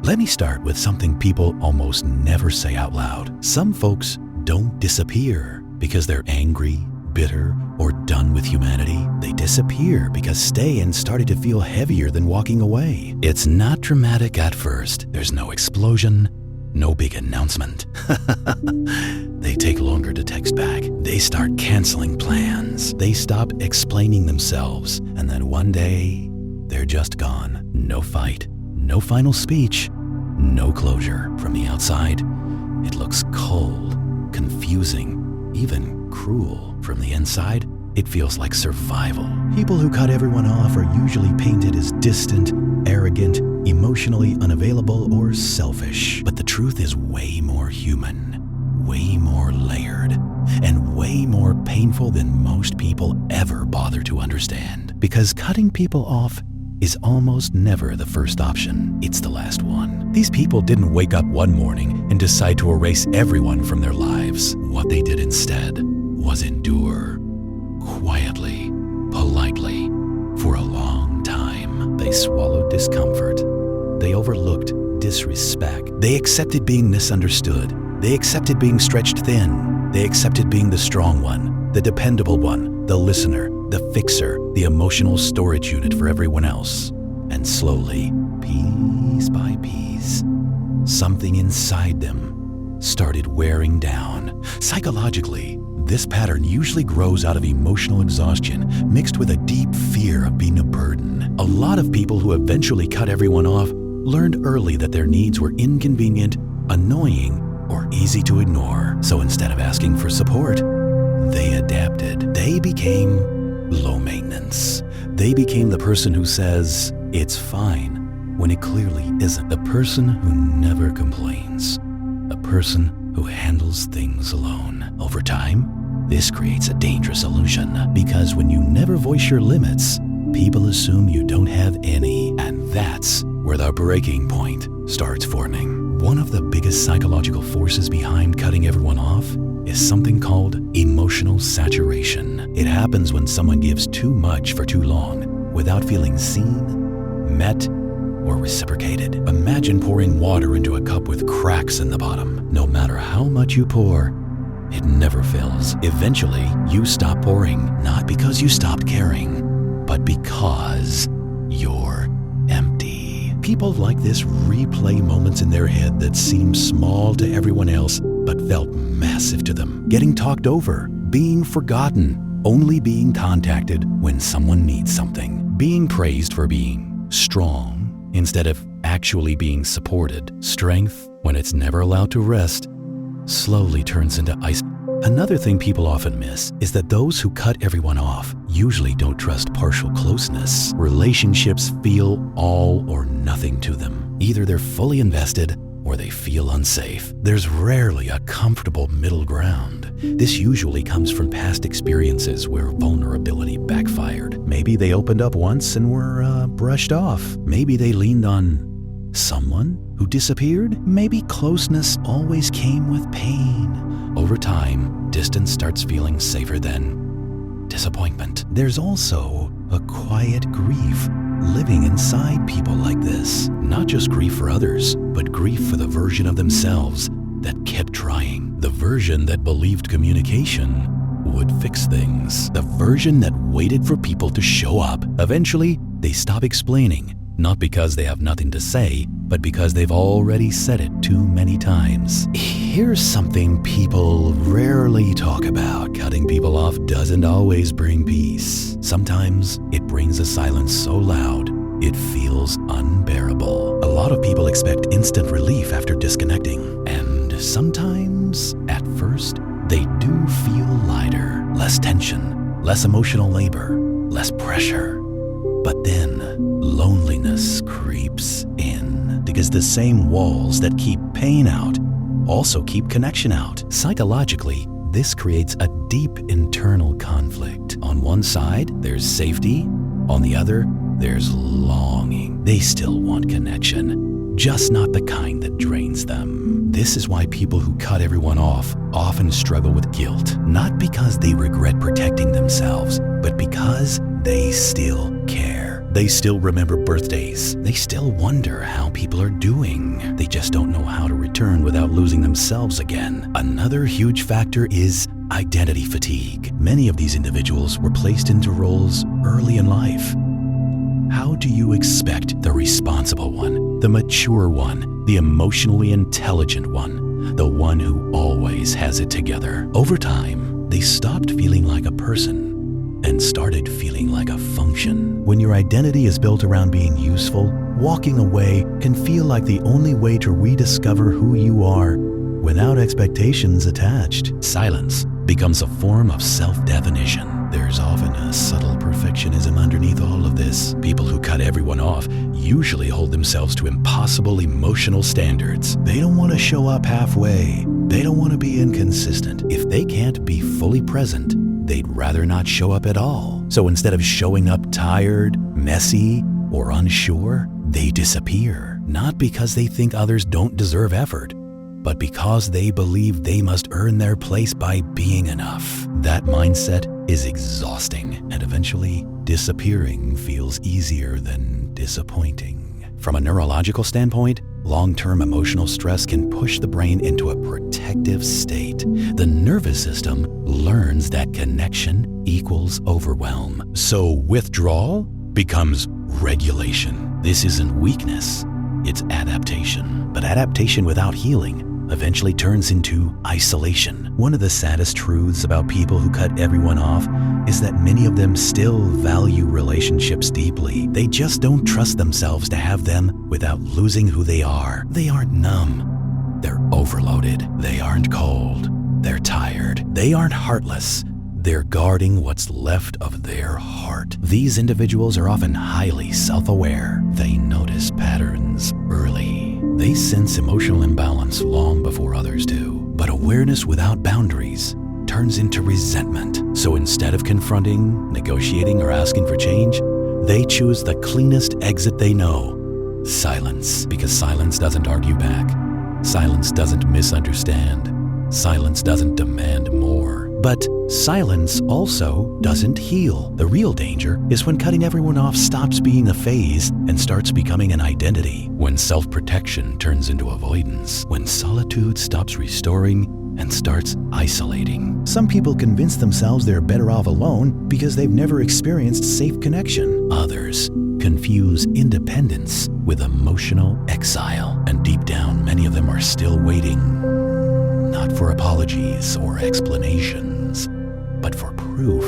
Let me start with something people almost never say out loud. Some folks don't disappear because they're angry, bitter, or done with humanity. They disappear because staying started to feel heavier than walking away. It's not dramatic at first. There's no explosion, no big announcement. They take longer to text back. They start canceling plans. They stop explaining themselves. And then one day, they're just gone. No fight, no final speech, no closure. From the outside, it looks cold, confusing, even cruel. From the inside, it feels like survival. People who cut everyone off are usually painted as distant, arrogant, emotionally unavailable, or selfish. But the truth is way more human, way more layered, and way more painful than most people ever bother to understand. Because cutting people off is almost never the first option. It's the last one. These people didn't wake up one morning and decide to erase everyone from their lives. What they did instead was endure quietly, politely, for a long time. They swallowed discomfort. They overlooked disrespect. They accepted being misunderstood. They accepted being stretched thin. They accepted being the strong one, the dependable one, the listener, the fixer, the emotional storage unit for everyone else. And slowly, piece by piece, something inside them started wearing down. Psychologically, this pattern usually grows out of emotional exhaustion mixed with a deep fear of being a burden. A lot of people who eventually cut everyone off learned early that their needs were inconvenient, annoying, or easy to ignore. So instead of asking for support, they adapted. They became low maintenance. They became the person who says, "It's fine," when it clearly isn't. The person who never complains. A person who handles things alone. Over time, this creates a dangerous illusion, because when you never voice your limits, people assume you don't have any, and that's where the breaking point starts forming. One of the biggest psychological forces behind cutting everyone off is something called emotional saturation. It happens when someone gives too much for too long without feeling seen, met, or reciprocated. Imagine pouring water into a cup with cracks in the bottom. No matter how much you pour, it never fills. Eventually, you stop pouring, not because you stopped caring, but because you're empty. People like this replay moments in their head that seem small to everyone else, but felt massive to them. Getting talked over, being forgotten, only being contacted when someone needs something. Being praised for being strong instead of actually being supported. Strength, when it's never allowed to rest, slowly turns into ice. Another thing people often miss is that those who cut everyone off usually don't trust partial closeness. Relationships feel all or nothing to them. Either they're fully invested or they feel unsafe. There's rarely a comfortable middle ground. This usually comes from past experiences where vulnerability backfired. Maybe they opened up once and were brushed off. Maybe they leaned on someone who disappeared. Maybe closeness always came with pain. Over time, distance starts feeling safer than disappointment. There's also a quiet grief living inside people like this. Not just grief for others, but grief for the version of themselves that kept trying. The version that believed communication would fix things. The version that waited for people to show up. Eventually, they stop explaining, not because they have nothing to say, but because they've already said it too many times. Here's something people rarely talk about. Cutting people off doesn't always bring peace. Sometimes it brings a silence so loud, it feels unbearable. A lot of people expect instant relief after disconnecting. And sometimes, at first, they do feel lighter. Less tension, less emotional labor, less pressure. But then, loneliness creeps in. Because the same walls that keep pain out also keep connection out. Psychologically, this creates a deep internal conflict. On one side, there's safety. On the other, there's longing. They still want connection, just not the kind that drains them. This is why people who cut everyone off often struggle with guilt. Not because they regret protecting themselves, but because they still care. They still remember birthdays. They still wonder how people are doing. They just don't know how to return without losing themselves again. Another huge factor is identity fatigue. Many of these individuals were placed into roles early in life. How do you expect the responsible one, the mature one, the emotionally intelligent one, the one who always has it together? Over time, they stopped feeling like a person and started feeling like a function. When your identity is built around being useful, walking away can feel like the only way to rediscover who you are without expectations attached. Silence becomes a form of self-definition. There's often a subtle perfectionism underneath all of this. People who cut everyone off usually hold themselves to impossible emotional standards. They don't want to show up halfway. They don't want to be inconsistent. If they can't be fully present, they'd rather not show up at all. So instead of showing up tired, messy, or unsure, they disappear. Not because they think others don't deserve effort, but because they believe they must earn their place by being enough. That mindset is exhausting, and eventually disappearing feels easier than disappointing. From a neurological standpoint, long-term emotional stress can push the brain into a protective state. The nervous system learns that connection equals overwhelm. So withdrawal becomes regulation. This isn't weakness, it's adaptation. But adaptation without healing eventually turns into isolation. One of the saddest truths about people who cut everyone off is that many of them still value relationships deeply. They just don't trust themselves to have them without losing who they are. They aren't numb. They're overloaded. They aren't cold. They're tired. They aren't heartless. They're guarding what's left of their heart. These individuals are often highly self-aware. They notice patterns early. They sense emotional imbalance long before others do. But awareness without boundaries turns into resentment. So instead of confronting, negotiating, or asking for change, they choose the cleanest exit they know: silence. Because silence doesn't argue back. Silence doesn't misunderstand. Silence doesn't demand more. But silence also doesn't heal. The real danger is when cutting everyone off stops being a phase and starts becoming an identity. When self-protection turns into avoidance. When solitude stops restoring and starts isolating. Some people convince themselves they're better off alone because they've never experienced safe connection. Others confuse independence with emotional exile. And deep down, many of them are still waiting. Not for apologies or explanations, but for proof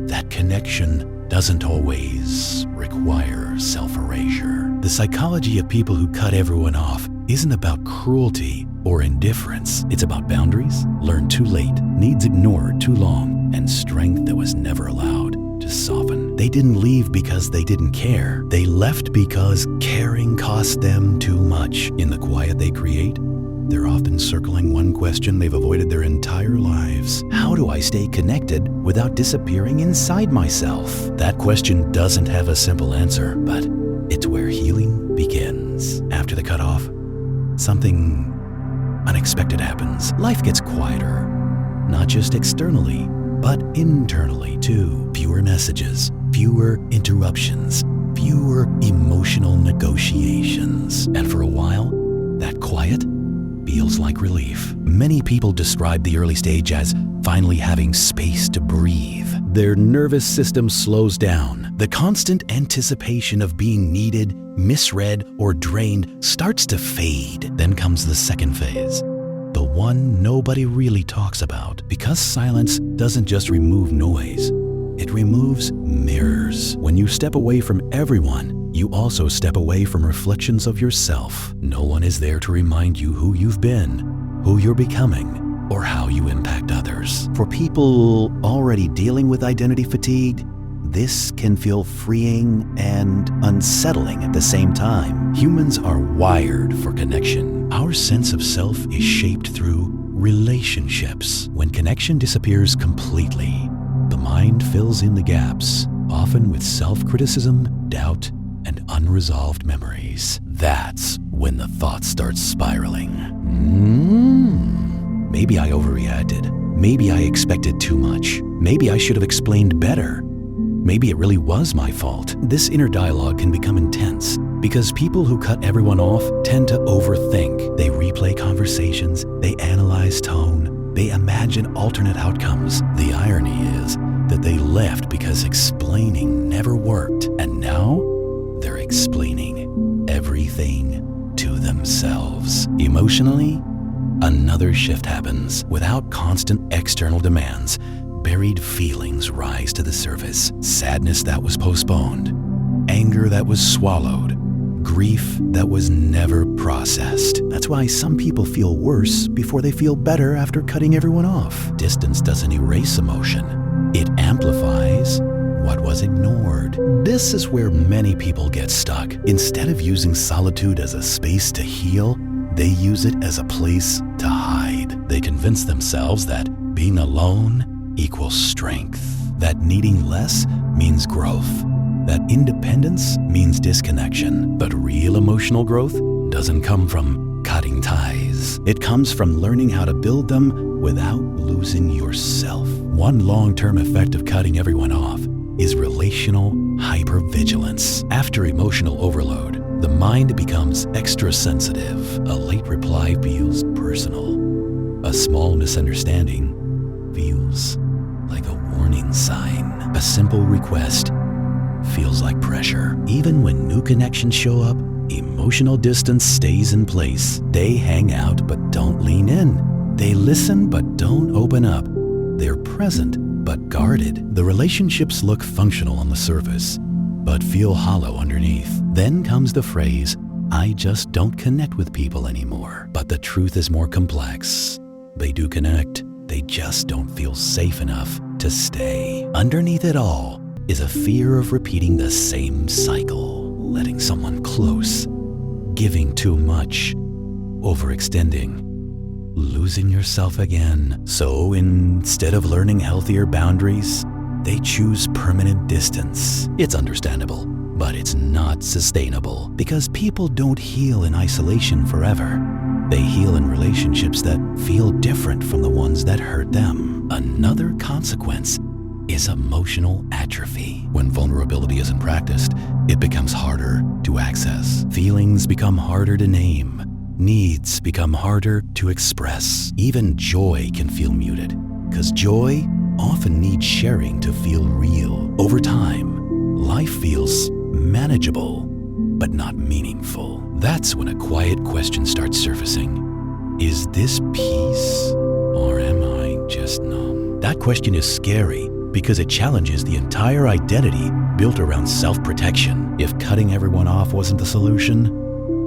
that connection doesn't always require self-erasure. The psychology of people who cut everyone off isn't about cruelty or indifference. It's about boundaries learned too late, needs ignored too long, and strength that was never allowed to soften. They didn't leave because they didn't care. They left because caring cost them too much. In the quiet they create, they're often circling one question they've avoided their entire lives. How do I stay connected without disappearing inside myself? That question doesn't have a simple answer, but it's where healing begins. After the cutoff, something unexpected happens. Life gets quieter, not just externally, but internally too. Fewer messages, fewer interruptions, fewer emotional negotiations. And for a while, that quiet feels like relief. Many people describe the early stage as finally having space to breathe. Their nervous system slows down. The constant anticipation of being needed, misread, or drained starts to fade. Then comes the second phase, the one nobody really talks about. Because silence doesn't just remove noise, it removes mirrors. When you step away from everyone, you also step away from reflections of yourself. No one is there to remind you who you've been, who you're becoming, or how you impact others. For people already dealing with identity fatigue, this can feel freeing and unsettling at the same time. Humans are wired for connection. Our sense of self is shaped through relationships. When connection disappears completely, the mind fills in the gaps, often with self-criticism, doubt, and unresolved memories. That's when the thoughts start spiraling. Maybe I overreacted. Maybe I expected too much. Maybe I should have explained better. Maybe it really was my fault. This inner dialogue can become intense because people who cut everyone off tend to overthink. They replay conversations, they analyze tone, they imagine alternate outcomes. The irony is that they left because explaining never worked, and now they're explaining everything to themselves. Emotionally, another shift happens. Without constant external demands, buried feelings rise to the surface. Sadness that was postponed, anger that was swallowed, grief that was never processed. That's why some people feel worse before they feel better after cutting everyone off. Distance doesn't erase emotion. It amplifies what was ignored. This is where many people get stuck. Instead of using solitude as a space to heal, they use it as a place to hide. They convince themselves that being alone equals strength, that needing less means growth, that independence means disconnection. But real emotional growth doesn't come from cutting ties. It comes from learning how to build them without losing yourself. One long-term effect of cutting everyone off is relational hypervigilance. After emotional overload, the mind becomes extra sensitive. A late reply feels personal. A small misunderstanding feels like a warning sign. A simple request feels like pressure. Even when new connections show up, emotional distance stays in place. They hang out but don't lean in. They listen but don't open up. They're present but guarded. The relationships look functional on the surface, but feel hollow underneath. Then comes the phrase, "I just don't connect with people anymore." But the truth is more complex. They do connect, they just don't feel safe enough to stay. Underneath it all is a fear of repeating the same cycle, letting someone close, giving too much, overextending, losing yourself again. So instead of learning healthier boundaries, they choose permanent distance. It's understandable, but it's not sustainable because people don't heal in isolation forever. They heal in relationships that feel different from the ones that hurt them. Another consequence is emotional atrophy. When vulnerability isn't practiced, it becomes harder to access. Feelings become harder to name. Needs become harder to express. Even joy can feel muted, because joy often needs sharing to feel real. Over time, life feels manageable, but not meaningful. That's when a quiet question starts surfacing. Is this peace, or am I just numb? That question is scary because it challenges the entire identity built around self-protection. If cutting everyone off wasn't the solution,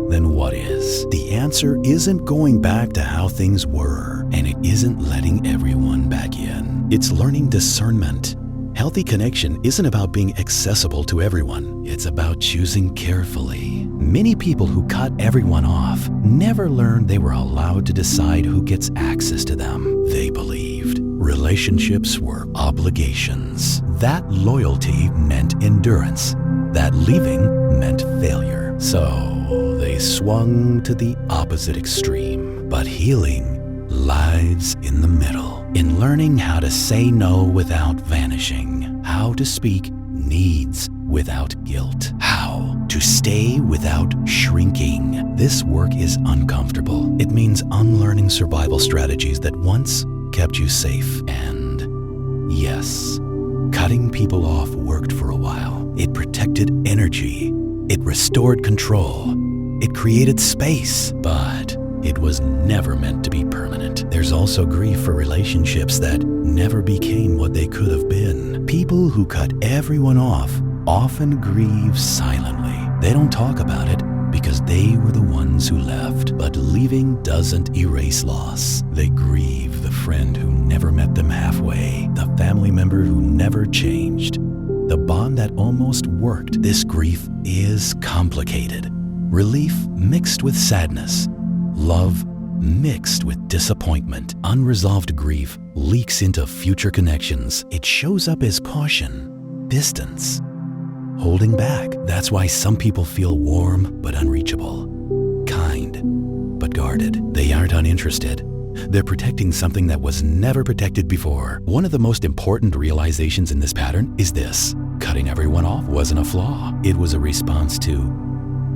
then what is? The answer isn't going back to how things were, and it isn't letting everyone back in. It's learning discernment. Healthy connection isn't about being accessible to everyone. It's about choosing carefully. Many people who cut everyone off never learned they were allowed to decide who gets access to them. They believed relationships were obligations. That loyalty meant endurance. That leaving meant failure. So they swung to the opposite extreme. But healing lies in the middle, in learning how to say no without vanishing, how to speak needs without guilt, how to stay without shrinking. This work is uncomfortable. It means unlearning survival strategies that once kept you safe. And yes, cutting people off worked for a while. It protected energy. It restored control. It created space, but it was never meant to be permanent. There's also grief for relationships that never became what they could have been. People who cut everyone off often grieve silently. They don't talk about it because they were the ones who left. But leaving doesn't erase loss. They grieve the friend who never met them halfway, the family member who never changed, the bond that almost worked. This grief is complicated. Relief mixed with sadness. Love mixed with disappointment. Unresolved grief leaks into future connections. It shows up as caution, distance, holding back. That's why some people feel warm but unreachable, kind but guarded. They aren't uninterested. They're protecting something that was never protected before. One of the most important realizations in this pattern is this: cut Cutting everyone off wasn't a flaw. It was a response to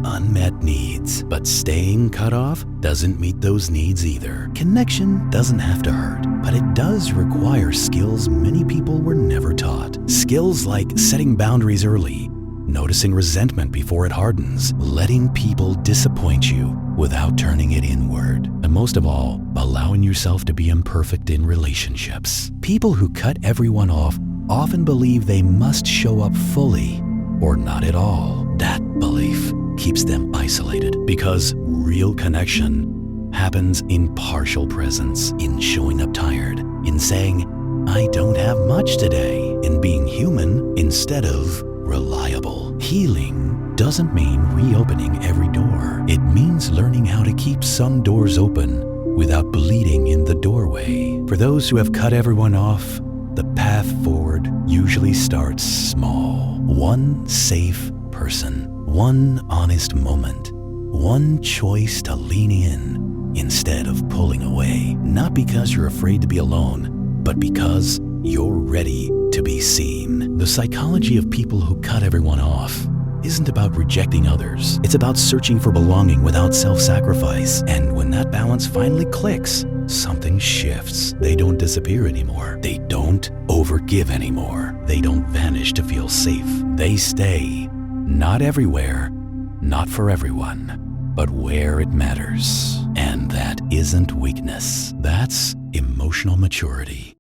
unmet needs. But staying cut off doesn't meet those needs either. Connection doesn't have to hurt, but it does require skills many people were never taught. Skills like setting boundaries early, noticing resentment before it hardens, letting people disappoint you without turning it inward, and most of all, allowing yourself to be imperfect in relationships. People who cut everyone off often believe they must show up fully or not at all. That belief keeps them isolated because real connection happens in partial presence, in showing up tired, in saying, "I don't have much today," in being human instead of reliable. Healing doesn't mean reopening every door. It means learning how to keep some doors open without bleeding in the doorway. For those who have cut everyone off, the path forward usually starts small. One safe person, one honest moment, one choice to lean in instead of pulling away. Not because you're afraid to be alone, but because you're ready to be seen. The psychology of people who cut everyone off isn't about rejecting others. It's about searching for belonging without self-sacrifice. And when that balance finally clicks, something shifts. They don't disappear anymore. They don't overgive anymore. They don't vanish to feel safe. They stay, not everywhere, not for everyone, but where it matters. And that isn't weakness. That's emotional maturity.